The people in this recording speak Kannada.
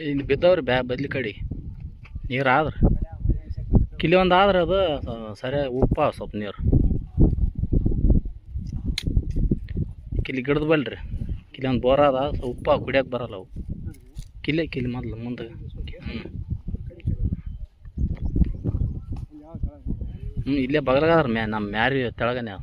ಇಲ್ಲಿ ಬಿದ್ದವ್ರಿ ಬದ್ಲಿ ಕಡೆ ನೀರು ಆದ್ರೆ ಕಿಲಿ ಒಂದು ಆದ್ರೆ ಅದು ಸರಿಯಾಗಿ ಉಪ್ಪ ಸ್ವಲ್ಪ ನೀರು ಕಿಲಿ ಗಿಡದ ಬಲ್ರಿ ಕಿಲಿ ಒಂದು ಬೋರ್ ಅದ ಉಪ್ಪ ಕುಡಿಯೋಕೆ ಬರಲ್ಲ ಅವು ಕಿಲಿ ಮೊದಲು ಮುಂದೆ ಇಲ್ಲೇ ಬಗಲಾಗದ್ರ ನಮ್ಮ ಮ್ಯಾರಿ ತೆಳಗನೆ